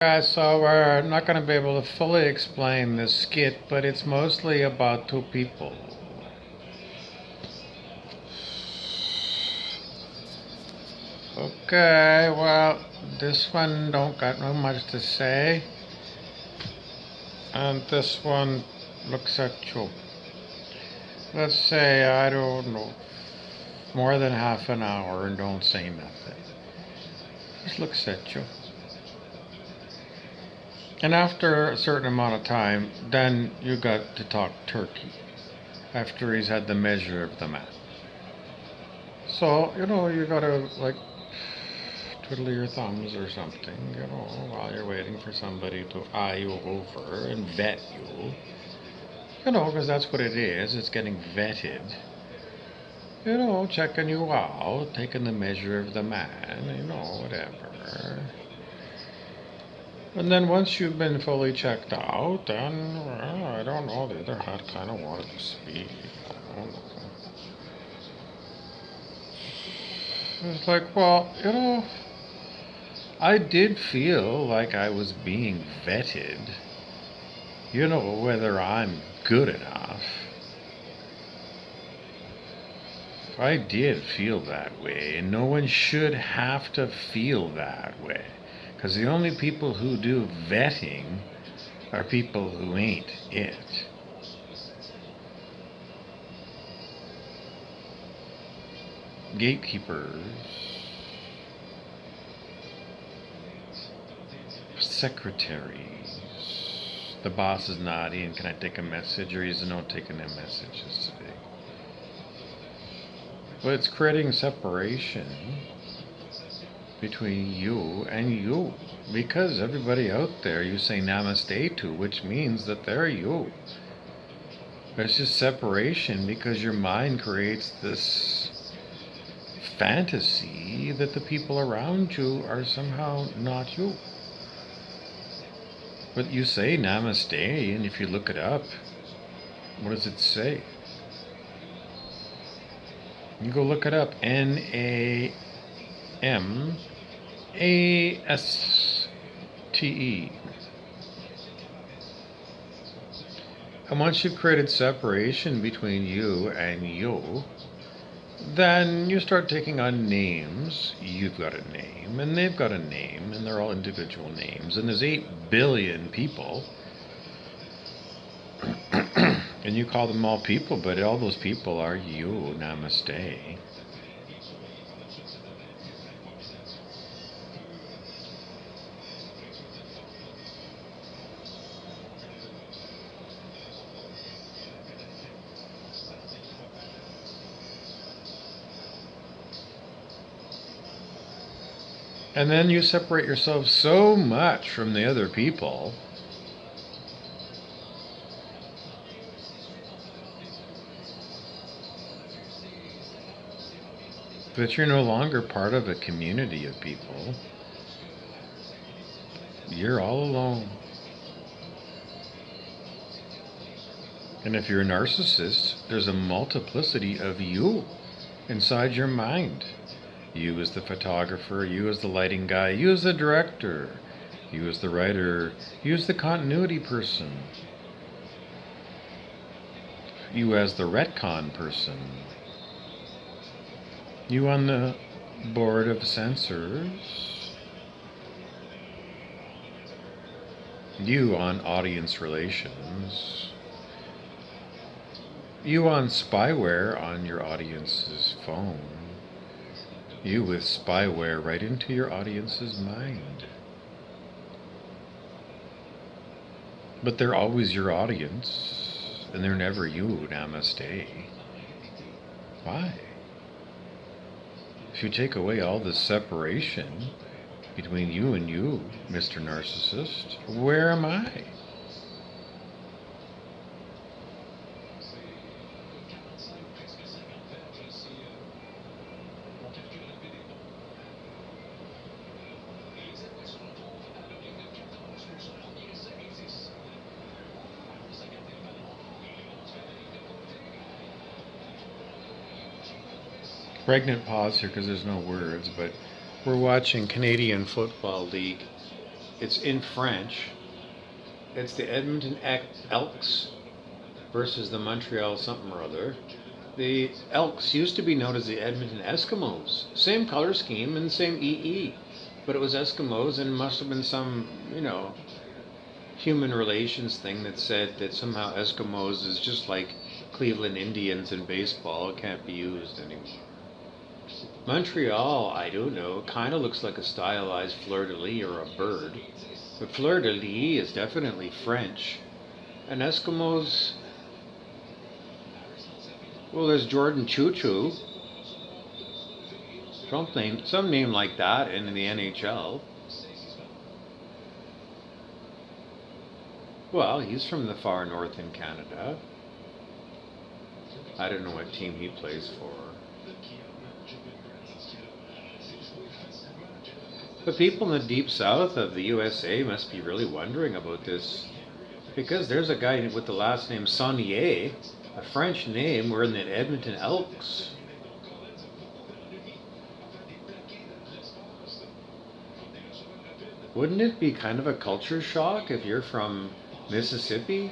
Guys, so we're not going to be able to fully explain this skit, but it's mostly about two people. Okay, well, this one don't got no much to say, and this one looks at you. Let's say, I don't know, more than half an hour and don't say nothing. Just looks at you. And after a certain amount of time, then you got to talk turkey. After he's had the measure of the man. So, you gotta, like, twiddle your thumbs or something, while you're waiting for somebody to eye you over and vet you. Because that's what it is. It's getting vetted. Checking you out, taking the measure of the man, whatever. And then once you've been fully checked out, then, well, I don't know, the other hat kind of wanted to speak. I don't know. It's like, well, I did feel like I was being vetted. Whether I'm good enough. I did feel that way, and no one should have to feel that way. Because the only people who do vetting are people who ain't it. Gatekeepers. Secretaries. The boss is not in. Can I take a message? Or he's not taking their messages today. But it's creating separation between you and you. Because everybody out there you say namaste to, which means that they're you. It's just separation because your mind creates this fantasy that the people around you are somehow not you. But you say namaste, and if you look it up, what does it say? You go look it up. Namaste. And once you've created separation between you and you, then you start taking on names. You've got a name, and they've got a name, and they're all individual names. And there's 8 billion people. And you call them all people, but all those people are you. Namaste. And then you separate yourself so much from the other people that you're no longer part of a community of people. You're all alone. And if you're a narcissist, there's a multiplicity of you inside your mind. You as the photographer, you as the lighting guy, you as the director, you as the writer, you as the continuity person, you as the retcon person, you on the board of censors, you on audience relations, you on spyware on your audience's phone, you with spyware right into your audience's mind. But they're always your audience, and they're never you. Namaste. Why? If you take away all this separation between you and you, Mr. Narcissist, where am I? Pregnant pause here because there's no words, but we're watching Canadian Football League. It's in French. It's the Edmonton Elks versus the Montreal something or other. The Elks used to be known as the Edmonton Eskimos. Same color scheme and same EE. But it was Eskimos, and it must have been some, human relations thing that said that somehow Eskimos is just like Cleveland Indians in baseball. It can't be used anymore. Montreal, I don't know, kind of looks like a stylized fleur-de-lis or a bird. But fleur-de-lis is definitely French. And Eskimos, well, there's Jordan Choo Choo. Some name like that in the NHL. Well, he's from the far north in Canada. I don't know what team he plays for. The people in the deep south of the USA must be really wondering about this, because there's a guy with the last name Saunier, a French name. We're in the Edmonton Elks. Wouldn't it be kind of a culture shock if you're from Mississippi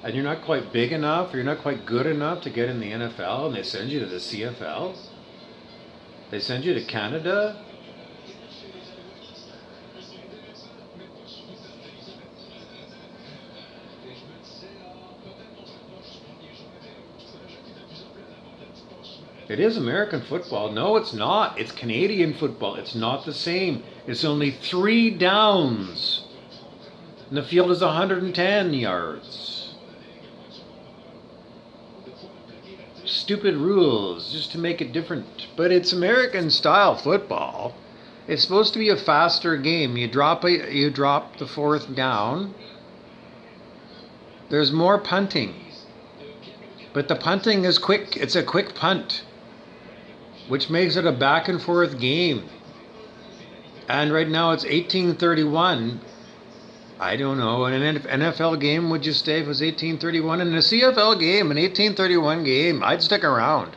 and you're not quite big enough, or you're not quite good enough to get in the NFL, and they send you to the CFL? They send you to Canada? It is American football. No, it's not. It's Canadian football. It's not the same. It's only 3 downs. And the field is 110 yards. Stupid rules just to make it different. But it's American style football. It's supposed to be a faster game. You drop the 4th down. There's more punting. But the punting is quick. It's a quick punt, which makes it a back and forth game. And right now it's 18-31. I don't know. In an NFL game, would you stay if it was 18-31? In a CFL game, an 18-31 game, I'd stick around.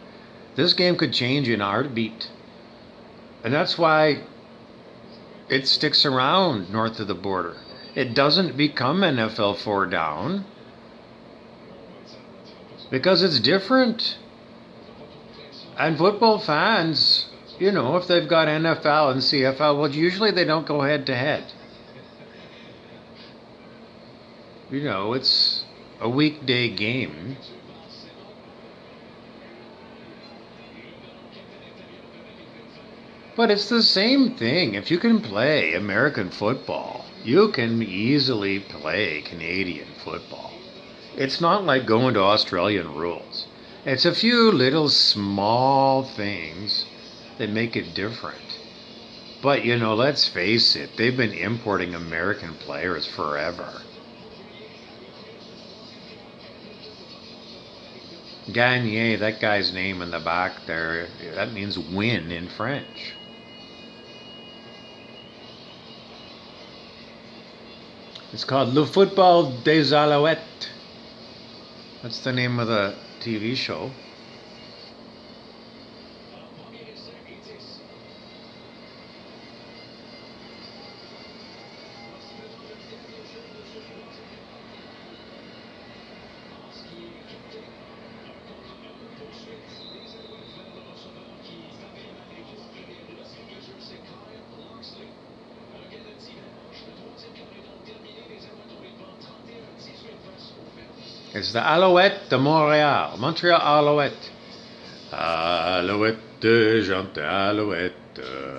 This game could change in a heartbeat. And that's why it sticks around north of the border. It doesn't become NFL 4 down because it's different. And football fans, if they've got NFL and CFL, well, usually they don't go head to head. It's a weekday game. But it's the same thing. If you can play American football, you can easily play Canadian football. It's not like going to Australian rules. It's a few little small things that make it different. But, let's face it, they've been importing American players forever. Gagné, that guy's name in the back there, that means win in French. It's called Le Football des Alouettes. That's the name of the TV show. It's the Alouettes de Montreal. Montreal Alouettes. Alouette, jante, alouette.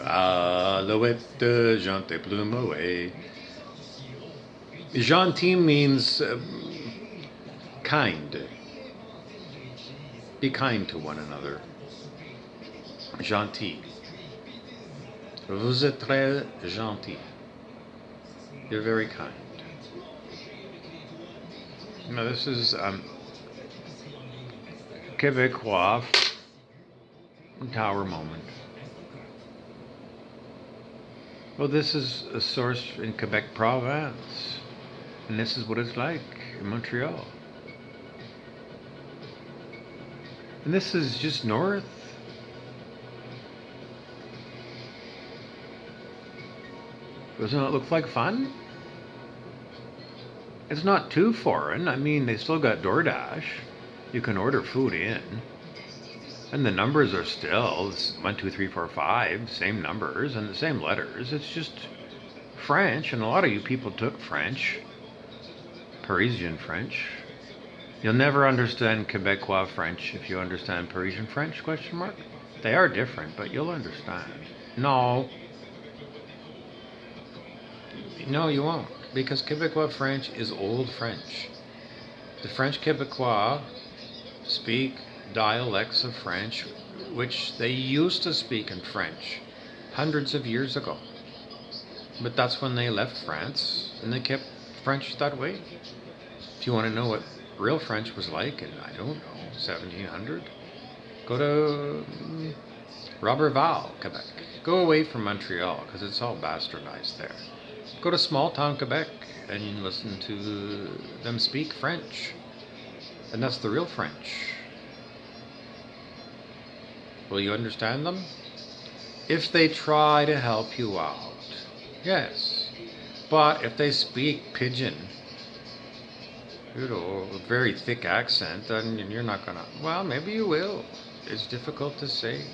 Alouette, jante, plume away. Gentil means kind. Be kind to one another. Gentil. Vous êtes très gentil. You're very kind. Now this is Québécois Tower moment. Well, this is a source in Quebec province, and this is what it's like in Montreal. And this is just north. Doesn't it look like fun? It's not too foreign. I mean, they still got DoorDash. You can order food in. And the numbers are still 1, 2, 3, 4, 5, same numbers and the same letters. It's just French, and a lot of you people took French, Parisian French. You'll never understand Quebecois French if you understand Parisian French, question mark. They are different, but you'll understand. No, you won't, because Quebecois French is old French. The French Quebecois speak dialects of French which they used to speak in French hundreds of years ago. But that's when they left France and they kept French that way. If you want to know what real French was like in, I don't know, 1700, go to Roberval, Quebec. Go away from Montreal because it's all bastardized there. Go to small town Quebec and listen to them speak French. And that's the real French. Will you understand them? If they try to help you out, yes. But if they speak pidgin, a very thick accent, then you're not gonna, well, maybe you will. It's difficult to say.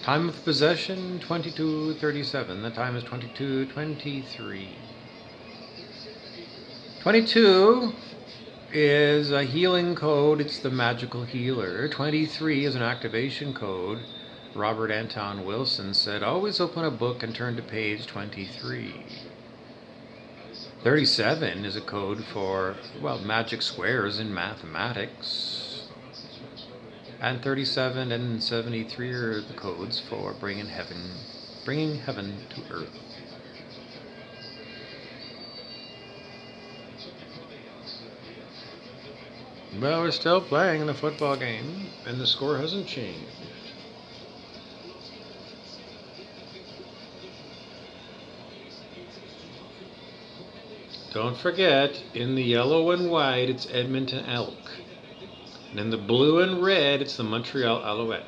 Time of possession, 22:37. The time is 22:23. 22 is a healing code. It's the magical healer. 23 is an activation code. Robert Anton Wilson said, always open a book and turn to page 23. 37 is a code for, well, magic squares in mathematics. And 37 and 73 are the codes for bringing heaven to earth. Well, we're still playing the football game, and the score hasn't changed. Don't forget, in the yellow and white, it's Edmonton Elk. And in the blue and red, it's the Montreal Alouette.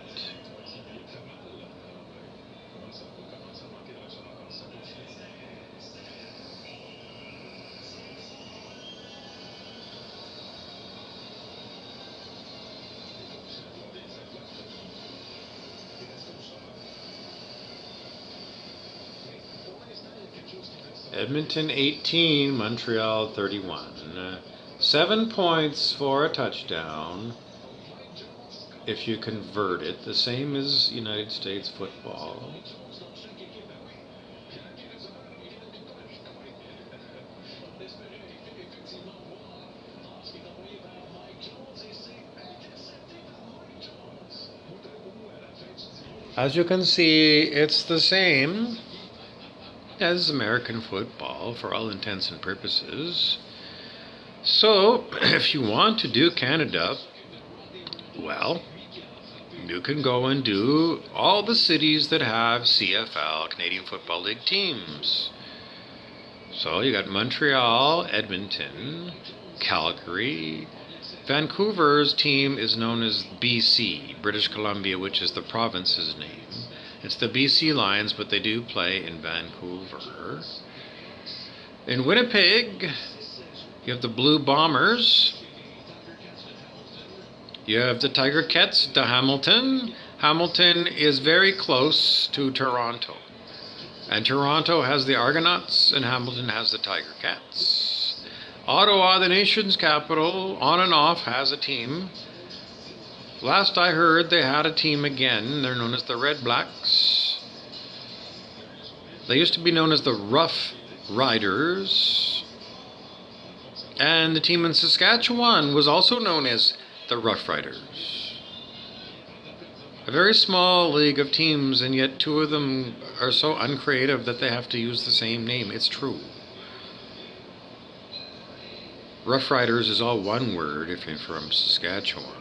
Edmonton 18, Montreal 31. 7 points for a touchdown if you convert it, the same as United States football. As you can see, it's the same as American football for all intents and purposes. So, if you want to do Canada, well, you can go and do all the cities that have CFL, Canadian Football League teams. So you got Montreal, Edmonton, Calgary. Vancouver's team is known as BC, British Columbia, which is the province's name. It's the BC Lions, but they do play in Vancouver. In Winnipeg, you have the Blue Bombers. You have the Tiger Cats, the Hamilton. Hamilton is very close to Toronto. And Toronto has the Argonauts, and Hamilton has the Tiger Cats. Ottawa, the nation's capital, on and off, has a team. Last I heard, they had a team again. They're known as the Red Blacks. They used to be known as the Rough Riders. And the team in Saskatchewan was also known as the Rough Riders. A very small league of teams, and yet two of them are so uncreative that they have to use the same name. It's true. Rough Riders is all one word if you're from Saskatchewan.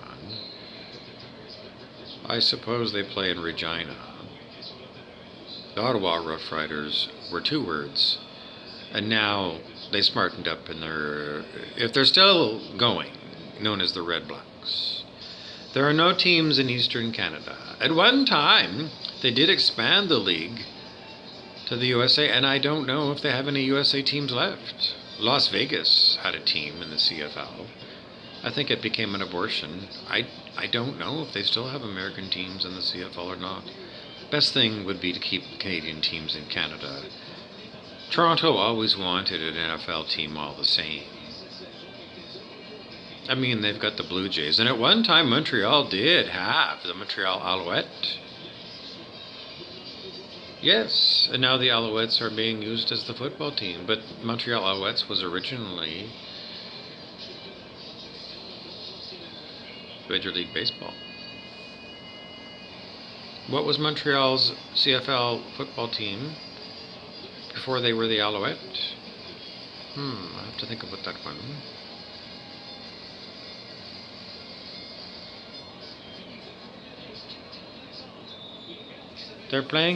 I suppose they play in Regina. The Ottawa Rough Riders were two words. And now they smartened up and if they're still going, known as the Red Blacks. There are no teams in Eastern Canada. At one time, they did expand the league to the USA, and I don't know if they have any USA teams left. Las Vegas had a team in the CFL. I think it became an abortion. I don't know if they still have American teams in the CFL or not. Best thing would be to keep Canadian teams in Canada. Toronto always wanted an NFL team all the same. I mean, they've got the Blue Jays, and at one time Montreal did have the Montreal Alouettes. Yes, and now the Alouettes are being used as the football team, but Montreal Alouettes was originally Major League Baseball. What was Montreal's CFL football team before they were the Alouettes? I have to think about that one. They're playing